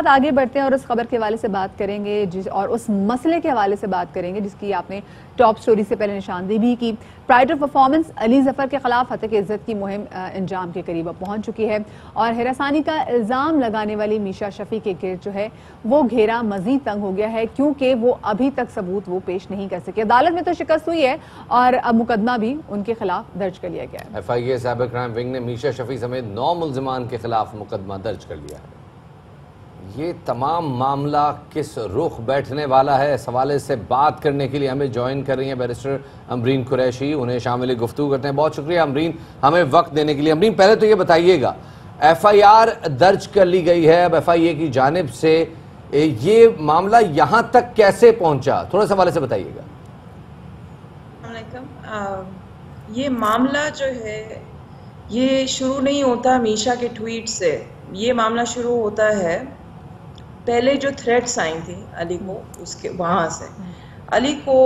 साथ आगे बढ़ते हैं और उस खबर के हवाले से बात करेंगे और उस मसले के हवाले से बात करेंगे जिसकी आपने टॉप स्टोरी से पहले निशानदेही भी की। Pride of performance Ali Zafar के खिलाफ हत्या की इज्जत की मुहिम अंजाम के करीब पहुंच चुकी है और हिरासानी का इल्जाम लगाने वाली मीशा शफी के गिर्द जो है वो घेरा मजीद तंग हो गया है क्योंकि वो अभी तक सबूत वो पेश नहीं कर सके। अदालत में तो शिकस्त हुई है और अब मुकदमा भी उनके खिलाफ दर्ज कर लिया गया है। FIA साइबर क्राइम विंग ने मीशा शफी समेत 9 मुल्जिमान के खिलाफ मुकदमा दर्ज कर लिया है। ये तमाम मामला किस रुख बैठने वाला है, इस हवाले से बात करने के लिए हमें ज्वाइन कर रही हैं बैरिस्टर अमरीन कुरैशी। उन्हें शामिल गुफ्तगू करते हैं। बहुत शुक्रिया अमरीन हमें वक्त देने के लिए। अमरीन, पहले तो ये बताइएगा, FIR दर्ज कर ली गई है अब FIA की जानिब से, ये मामला यहाँ तक कैसे पहुंचा, थोड़ा सा हवाले से बताइएगा। ये मामला जो है ये शुरू नहीं होता मीशा के ट्वीट से, ये मामला शुरू होता है पहले जो थ्रेट्स आई थी अली को, उसके वहाँ से अली को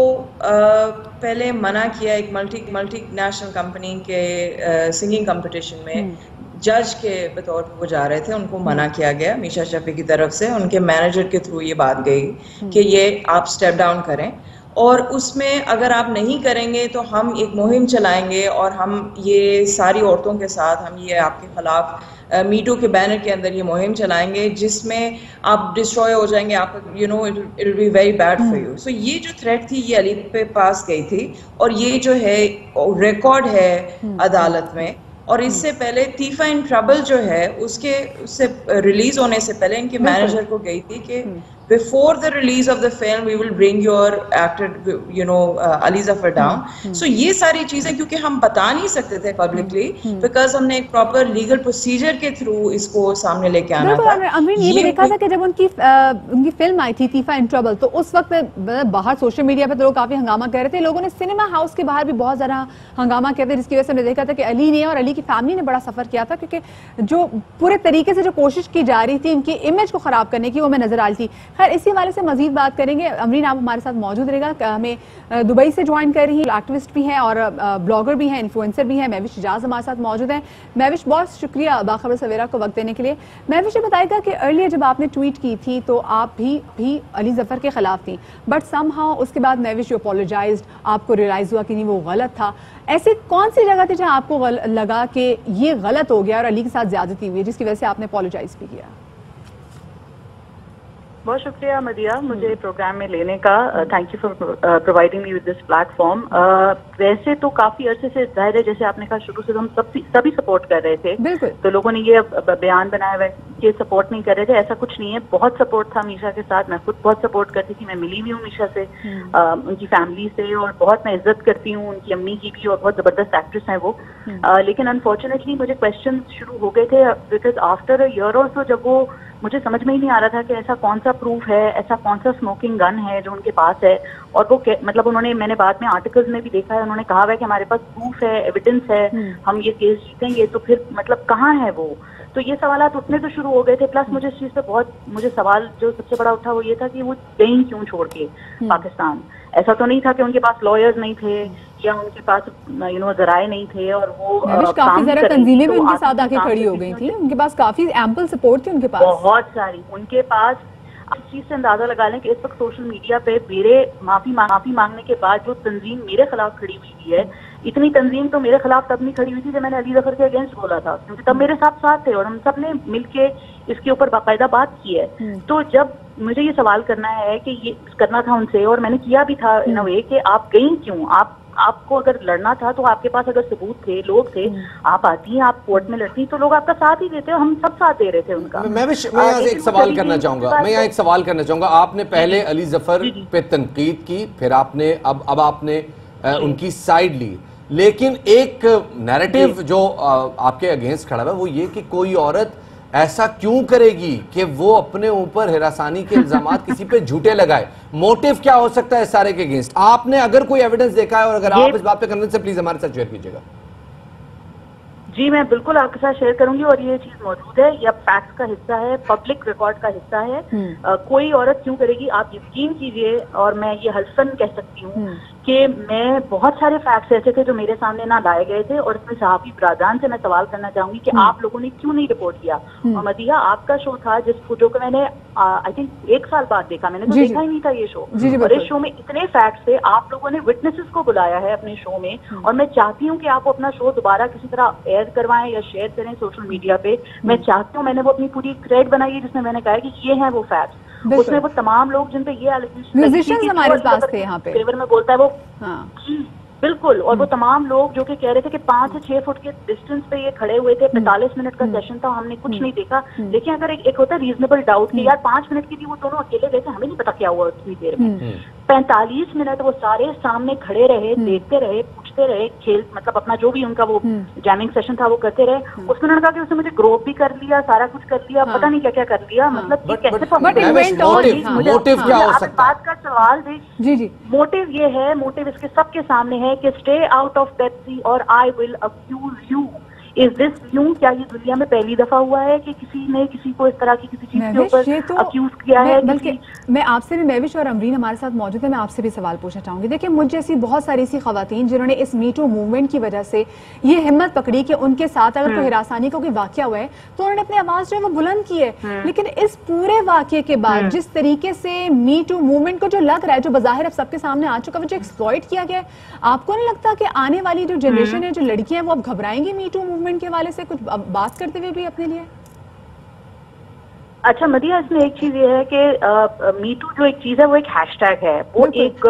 पहले मना किया एक मल्टी नेशनल कंपनी के सिंगिंग कंपटीशन में जज के बतौर पर वो जा रहे थे, उनको मना किया गया मीशा शफी की तरफ से। उनके मैनेजर के थ्रू ये बात गई कि ये आप स्टेप डाउन करें और उसमें अगर आप नहीं करेंगे तो हम एक मुहिम चलाएंगे और हम ये सारी औरतों के साथ हम ये आपके खिलाफ मीटू के बैनर के अंदर ये मुहिम चलाएंगे जिसमें आप डिस्ट्रॉय हो जाएंगे, आप you know it will be very bad for you. So ये जो थ्रेट थी ये अली पे पास गई थी और ये जो है रिकॉर्ड है अदालत में। और इससे पहले तीफा इन ट्रबल जो है उससे रिलीज होने से पहले इनके मैनेजर को गई थी कि before the release of the film we will bring your actor you know Ali Zafar down. So ये सारी चीजें क्योंकि हम बता नहीं सकते थे पब्लिकली बिकॉज हमने एक प्रॉपर लीगल प्रोसीजर के थ्रू इसको सामने लेके आना था। अमरीन, ये भी देखा था कि जब उनकी फिल्म आई थी तीफा इन ट्रबल तो उस वक्त बाहर सोशल मीडिया पे तो लोग काफी हंगामा कर रहे थे, लोगों ने सिनेमा हाउस के बाहर भी बहुत ज्यादा हंगामा किया था जिसकी वजह से हमने देखा था कि अली ने और अली की फैमिली ने बड़ा सफर किया था क्योंकि जो पूरे तरीके से जो कोशिश की जा रही थी इनकी इमेज को खराब करने की वो हमें नजर आ रही थी। खैर इसी हवाले से मजीद बात करेंगे। अमरीन, आप हमारे साथ मौजूद रहेगा। हमें दुबई से ज्वाइन कर रही है, एक्टिविस्ट भी हैं और ब्लॉगर भी हैं, इन्फ्लुएंसर भी हैं। महविश इजाज हमारे साथ मौजूद हैं। महविश, बहुत शुक्रिया बाखबर सवेरा को वक्त देने के लिए। महविश, ये बताएगा कि अर्लियर जब आपने ट्वीट की थी तो आप भी अली जफर के खिलाफ थी, बट समहाउ उसके बाद महविश यू अपोलोजाइज्ड, आपको रियलाइज हुआ कि नहीं वो गलत था। ऐसी कौन सी जगह थी जहां आपको लगा कि ये गलत हो गया और अली के साथ ज्यादती हुई जिसकी वजह से आपने अपोलोजाइज भी किया? बहुत शुक्रिया मदिया मुझे प्रोग्राम में लेने का। Thank you for providing me with this platform. वैसे तो काफी अरसे से जाहिर है, जैसे आपने कहा शुरू से तो हम सभी सपोर्ट कर रहे थे, तो लोगों ने ये बयान बनाया हुआ कि सपोर्ट नहीं कर रहे थे, ऐसा कुछ नहीं है। बहुत सपोर्ट था मीशा के साथ, मैं खुद बहुत सपोर्ट करती थी। मैं मिली भी हूँ मीशा से, उनकी फैमिली से, और बहुत मैं इज्जत करती हूँ उनकी अम्मी की भी, और बहुत जबरदस्त एक्ट्रेस है वो। लेकिन अनफॉर्चुनेटली मुझे क्वेश्चन शुरू हो गए थे बिकॉज आफ्टर अ ईयर और सो जब वो मुझे समझ में ही नहीं आ रहा था कि ऐसा कौन सा प्रूफ है, ऐसा कौन सा स्मोकिंग गन है जो उनके पास है। और वो मतलब मैंने बाद में आर्टिकल्स में भी देखा है, उन्होंने कहा है कि हमारे पास प्रूफ है, एविडेंस है, हम ये केस जीतेंगे। तो फिर मतलब कहाँ है वो? तो ये सवालात उठने तो शुरू हो गए थे। प्लस मुझे इस चीज पे मुझे सवाल जो सबसे बड़ा उठा वो ये था कि वो गई क्यों छोड़ के पाकिस्तान। ऐसा तो नहीं था कि उनके पास लॉयर्स नहीं थे या उनके पास जराए नहीं थे, और वो काफी सारी तंजीमें भी उनके साथ आके खड़ी हो गई थी, उनके पास काफी एम्पल सपोर्ट थी, उनके पास बहुत सारी उनके पास। इस चीज से अंदाजा लगा लें कि इस वक्त सोशल मीडिया पे मेरे माफी मांगने के बाद जो तंजीम मेरे खिलाफ खड़ी हुई है, इतनी तंजीम तो मेरे खिलाफ तब नहीं खड़ी हुई थी जब मैंने अली जफर के अगेंस्ट बोला था, क्योंकि तब मेरे साथ थे और हम सब ने मिलके इसके ऊपर बाकायदा बात की है। तो जब मुझे ये सवाल करना है कि ये करना था उनसे, और मैंने किया भी था इन अ वे कि आप गई क्यों? आपको अगर लड़ना था तो आपके पास अगर सबूत थे, लोग थे, आप आती, आप कोर्ट में लड़ती तो लोग आपका साथ ही देते, हम सब साथ दे रहे थे उनका। मैं यहाँ एक सवाल करना चाहूंगा। आपने पहले अली जफर पे तनकीद की, फिर आपने अब आपने उनकी साइड ली, लेकिन एक नैरेटिव जो आपके अगेंस्ट खड़ा है वो ये कि कोई औरत ऐसा क्यों करेगी कि वो अपने ऊपर हिरासानी के इल्जामात किसी पे झूठे लगाए? मोटिव क्या हो सकता है इस सारे के अगेंस्ट? आपने अगर कोई एविडेंस देखा है और अगर आप इस बात पे कन्विंस है, प्लीज हमारे साथ शेयर कीजिएगा। जी मैं बिल्कुल आपके साथ शेयर करूंगी, और ये चीज मौजूद है, ये फैक्ट का हिस्सा है, पब्लिक रिकॉर्ड का हिस्सा है। कोई औरत क्यों करेगी, आप यकीन कीजिए, और मैं ये हल्फन कह सकती हूँ कि मैं बहुत सारे फैक्ट्स ऐसे थे जो मेरे सामने ना लाए गए थे, और इसमें सहाफी ब्रादान से मैं सवाल करना चाहूंगी कि आप लोगों ने क्यों नहीं रिपोर्ट किया। और मदिया, आपका शो था जो कि मैंने आई थिंक 1 साल बाद देखा, मैंने तो देखा ही नहीं था ये शो, और इस शो में इतने फैक्ट्स थे, आप लोगों ने विटनेसेस को बुलाया है अपने शो में, और मैं चाहती हूँ कि आप अपना शो दोबारा किसी तरह एयर करवाएं या शेयर करें सोशल मीडिया पे। मैं चाहती हूँ, मैंने वो अपनी पूरी थ्रेड बनाई है जिसमें मैंने कहा है कि ये हैं वो फैक्ट्स, उसमें वो तमाम लोग जिन पे ये म्यूजिशियंस हमारे पास थे यहाँ पे फेवर में बोलता है वो, बिल्कुल, और वो तमाम लोग जो कि कह रहे थे कि 5 से 6 फुट के डिस्टेंस पे ये खड़े हुए थे, 45 मिनट का सेशन था, हमने कुछ नहीं देखा। देखिए, अगर एक होता है रीजनेबल डाउट कि यार 5 मिनट के लिए वो दोनों अकेले गए थे, हमें नहीं पता क्या हुआ उतनी देर में। 45 मिनट वो सारे सामने खड़े रहे, देखते रहे, पूछते रहे, खेल मतलब अपना जो भी उनका वो जैमिंग सेशन था वो करते रहे। उसमें उन्होंने कहा कि उसने मुझे ग्रोप भी कर लिया, सारा कुछ कर लिया, पता नहीं क्या क्या कर लिया, मतलब मोटिव क्या हो सकता है? बात का सवाल जी, मोटिव ये है, मोटिव इसके सबके सामने है कि स्टे आउट ऑफ पेप्सी और I will accuse you. Is this new? क्या ये दुनिया में पहली दफा हुआ है कि किसी ने किसी को इस तरह की किसी चीज के ऊपर अक्यूज किया है? बल्कि मैं आपसे भी, महविश और अमरीन हमारे साथ मौजूद है, मैं आपसे भी सवाल पूछना चाहूंगी। देखिए, मुझ जैसी बहुत सारी ऐसी खवातीन जिन्होंने इस मी टू मूवमेंट की वजह से ये हिम्मत पकड़ी कि उनके साथ अगर कोई हिरासानी का कोई वाकया हुआ है तो उन्होंने अपनी आवाज जो है वो बुलंद की है। लेकिन इस पूरे वाकये के बाद जिस तरीके से मी टू मूवमेंट को जो लग रहा है, जो बज़ाहिर अब सबके सामने आ चुका है, जो एक्सप्लॉइट किया गया है, आपको नहीं लगता कि आने वाली जो जनरेशन है, जो लड़कियां हैं, वो अब घबराएंगी मी टू मूवमेंट के वाले से कुछ बात करते हुए भी अपने लिए? अच्छा मदिया, इसमें एक चीज ये है कि मी टू जो एक चीज है वो एक हैशटैग है, वो एक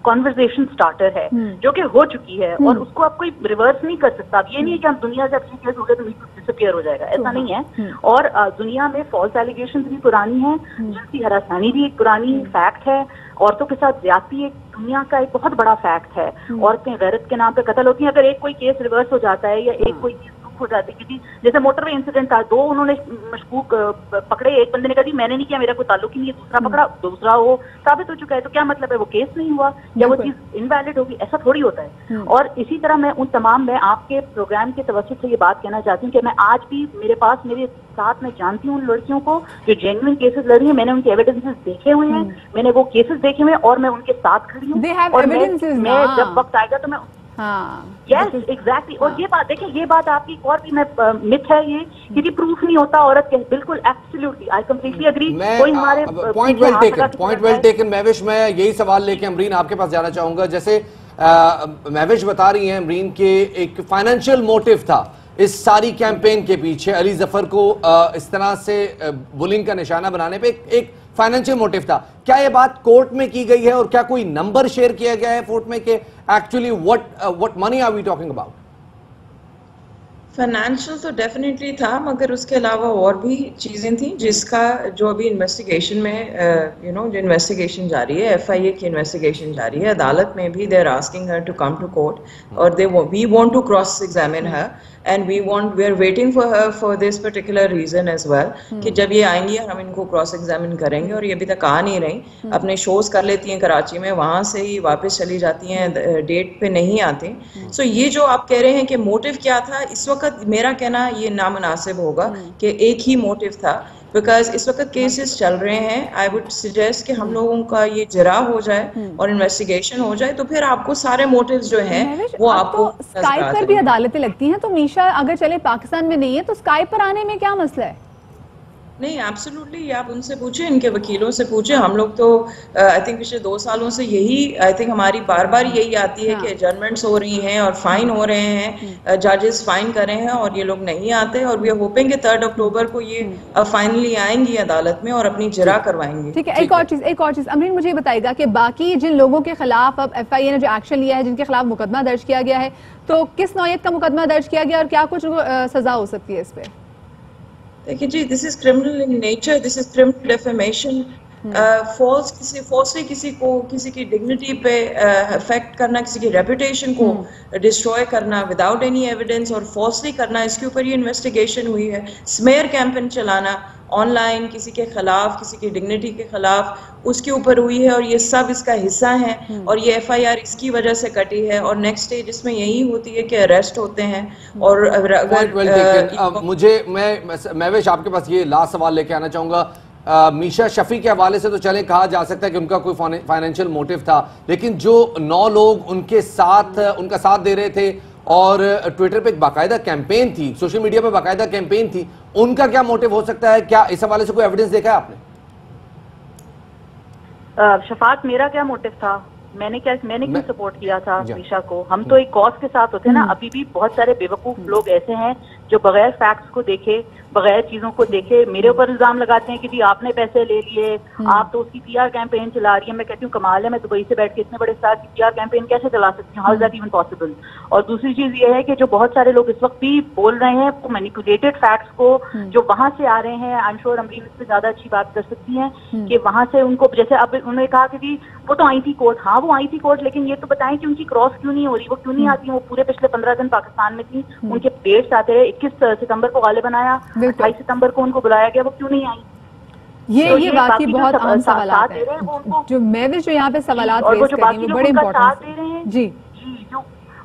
कॉन्वर्सेशन स्टार्टर है जो कि हो चुकी है, और उसको आप कोई रिवर्स नहीं कर सकता। अब ये नहीं है कि हम दुनिया से अच्छी केस हो गए तो मी टू डिसअपियर हो जाएगा, ऐसा नहीं है। और दुनिया में फॉल्स एलिगेशन भी पुरानी है, जिनकी हरासानी भी एक पुरानी फैक्ट है, औरतों के साथ ज्यादती एक दुनिया का एक बहुत बड़ा फैक्ट है। औरतें गैरत के नाम पे कत्ल होती हैं। अगर एक कोई केस रिवर्स हो जाता है या एक कोई चीज हो जाती है, क्योंकि जैसे मोटरवे इंसिडेंट था, 2 उन्होंने मशकूक पकड़े, एक बंदे ने कहा मैंने नहीं किया, मेरा कोई ताल्लुक ही नहीं है, दूसरा पकड़ा, दूसरा वो साबित हो चुका है, तो क्या मतलब है वो केस नहीं हुआ या वो चीज इनवैलिड होगी? ऐसा थोड़ी होता है। और इसी तरह मैं मैं आपके प्रोग्राम के तवज्जुह से ये बात कहना चाहती हूँ कि मैं आज भी मेरे साथ मैं जानती हूँ उन लड़कियों को जो जेन्युइन केसेस लड़ रही हैं, मैंने उनके एविडेंसेस देखे हुए हैं, मैंने वो केसेस देखे हुए हैं, और मैं उनके साथ खड़ी हूँ, और मैं जब वक्त आएगा तो मैं यस एग्जैक्टली। और ये बात देखिए, ये बात आपकी और भी मैं मिथ है ये, क्योंकि प्रूफ नहीं होता औरत के, बिल्कुल एब्सोल्युटली आई कंप्लीटली एग्री। कोई हमारे पॉइंट वेल टेकन महविश, मैं यही सवाल लेके अमरीन आपके पास जाना चाहूंगा। जैसे महविश बता रही हैं अमरीन के एक फाइनेंशियल मोटिव था इस सारी कैंपेन के पीछे, अली जफर को इस तरह से बुलिंग का निशाना बनाने पे एक फाइनेंशियल मोटिव था। क्या ये बात कोर्ट में की गई है और क्या कोई नंबर शेयर किया गया है कोर्ट में कि actually what money are we talking about? Financial तो डेफिनेटली था, मगर उसके अलावा और भी चीज़ें थी जिसका जो अभी इन्वेस्टिगेशन में जो इन्वेस्टिगेशन जारी है, FIA की इन्वेस्टिगेशन जारी है, अदालत में भी they are asking her to come to court, और we want to cross examine her, and we are waiting for her for this particular reason as well, कि जब ये आएंगी हम इनको क्रॉस एग्जामिन करेंगे। और ये अभी तक आ नहीं रही, अपने शोज कर लेती हैं कराची में, वहां से ही वापस चली जाती हैं, डेट पे नहीं आती। सो ये जो आप कह रहे हैं कि मोटिव क्या था, इस वक्त मेरा कहना ये नामुनासिब होगा कि एक ही मोटिव था, बिकॉज इस वक्त केसेस चल रहे हैं। आई वुड सजेस्ट कि हम लोगों का ये जरा हो जाए और इन्वेस्टिगेशन हो जाए, तो फिर आपको सारे मोटिव्स जो हैं वो आपको स्काइप पर भी अदालतें लगती हैं, तो मीशा अगर चले पाकिस्तान में नहीं है तो स्काइप पर आने में क्या मसला है? नहीं, एब्सोल्युटली, आप उनसे पूछे, इनके वकीलों से पूछे। हम लोग तो आई थिंक पिछले 2 सालों से यही, आई थिंक हमारी बार बार यही आती है कि एडजर्नमेंट्स हो रही हैं और फाइन हो रहे हैं, जजेस फाइन कर रहे हैं और ये लोग नहीं आते, और वी आर होपिंग कि 3 अक्टूबर को ये फाइनली आएंगी अदालत में और अपनी जरा करवाएंगी। ठीक है, एक और चीज अमरीन मुझे बताएगा कि बाकी जिन लोगों के खिलाफ अब FIA ने जो एक्शन लिया है, जिनके खिलाफ मुकदमा दर्ज किया गया है, तो किस नौयत का मुकदमा दर्ज किया गया और क्या कुछ सजा हो सकती है इस पे? देखिए जी, this is criminal in nature, this is criminal defamation, falsely किसी की डिग्निटी पे अफेक्ट करना, किसी की रेपुटेशन को डिस्ट्रॉय करना विदाउट एनी एविडेंस और फॉल्सली करना, इसके ऊपर ये इन्वेस्टिगेशन हुई है। स्मेयर कैंपेन चलाना ऑनलाइन किसी के खिलाफ, किसी की डिग्निटी के खिलाफ, उसके ऊपर हुई है और ये सब इसका हिस्सा है और ये FIR इसकी वजह से कटी है और नेक्स्ट स्टेज इसमें यही होती है कि अरेस्ट होते हैं। और अगर मुझे महवेश आपके पास ये लास्ट सवाल लेके आना चाहूंगा। मीशा शफी के हवाले से तो चले कहा जा सकता है कि उनका कोई फाइनेंशियल मोटिव था, लेकिन जो 9 लोग उनके साथ उनका साथ दे रहे थे और ट्विटर पे एक बाकायदा कैंपेन थी, सोशल मीडिया पे बाकायदा कैंपेन थी, उनका क्या मोटिव हो सकता है? क्या इस हवाले से कोई एविडेंस देखा है आपने? शफात, मेरा क्या मोटिव था? मैंने क्यों सपोर्ट किया था मीशा को? हम तो एक कॉज के साथ होते हैं ना। अभी भी बहुत सारे बेवकूफ लोग ऐसे हैं जो बगैर फैक्ट्स को देखे, बगैर चीजों को देखे मेरे ऊपर इल्जाम लगाते हैं कि जी आपने पैसे ले लिए, आप तो उसकी PR कैंपेन चला रही है। मैं कहती हूँ कमाल है, मैं दुबई से बैठ के इतने बड़े स्टार की PR कैंपेन कैसे चला सकती हूँ? How is that even possible? और दूसरी चीज ये है कि जो बहुत सारे लोग इस वक्त भी बोल रहे हैं वो मैनिपुलेटेड फैक्ट्स को जो वहां से आ रहे हैं, आई एम श्योर अमरीन इससे ज्यादा अच्छी बात कर सकती हैं कि वहां से उनको, जैसे अब उन्होंने कहा कि जी वो तो आई थी कोर्ट। हाँ वो आई थी कोर्ट, लेकिन ये तो बताएं कि उनकी क्रॉस क्यों नहीं हो रही, वो क्यों नहीं आती? वो पूरे पिछले 15 दिन पाकिस्तान में थी, उनके डेट्स आते रहे। 21 सितंबर को गालिब बनाया, 28 सितंबर को उनको बुलाया गया, वो क्यों नहीं आई? ये बाकी बहुत अहम सवालात हैं जो महविश जो यहाँ पे सवालात रेज़ कर रही हैं, बड़े इंपॉर्टेंट हैं। जी,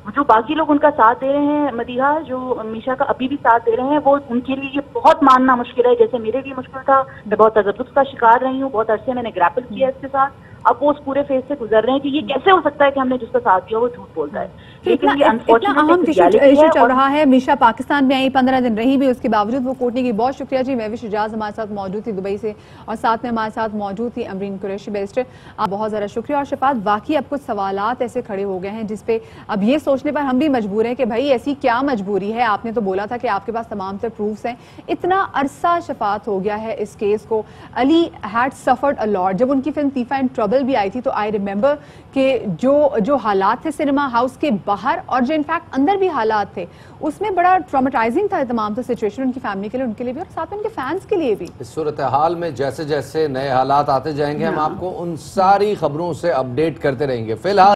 जो बाकी लोग उनका साथ दे रहे हैं, मदीहा जो मीशा का अभी भी साथ दे रहे हैं, वो उनके लिए ये बहुत मानना मुश्किल है। जैसे मेरे लिए मुश्किल था, मैं बहुत तजब्बुत का शिकार रही हूँ, बहुत अरसे मैंने ग्रैपल किया इसके साथ। अब वो उस पूरे फेज से गुजर रहे हैं कि ये कैसे हो सकता है कि हमने जिसका साथ दिया वो झूठ बोलता है। लेकिन ये अनफॉर्चुनेट इशू चल रहा है। मीशा पाकिस्तान में आई, 15 दिन रही भी, उसके बावजूद वो कोर्ट ने की। बहुत शुक्रिया जी। महविश इजाज हमारे साथ मौजूद थी दुबई से और साथ में हमारे साथ मौजूद थी अमरीन कुरैशी बैरिस्टर। आप बहुत ज़्यादा शुक्रिया। और शफात, वाकई अब कुछ सवालात ऐसे खड़े हो गए हैं जिसपे अब ये सोचने पर हम भी मजबूर हैं कि भाई ऐसी क्या मजबूरी है? आपने तो बोला था कि आपके पास तमाम से प्रूफ्स हैं। इतना अरसा शफात हो गया है इस केस को। Ali had suffered a lot. जब उनकी फिल्म तीफा इन ट्रबल भी आई थी तो आई रिमेंबर कि जो हालात थे सिनेमा हाउस के बाहर और जो इनफैक्ट अंदर भी हालात थे, उसमें बड़ा ट्रॉमेटाइजिंग था तमाम तो सिचुएशन उनकी फैमिली के लिए, उनके लिए भी और साथ में उनके फैंस के लिए भी। इस सूरत हाल में जैसे जैसे नए हालात आते जाएंगे हम आपको उन सारी खबरों से अपडेट करते रहेंगे। फिलहाल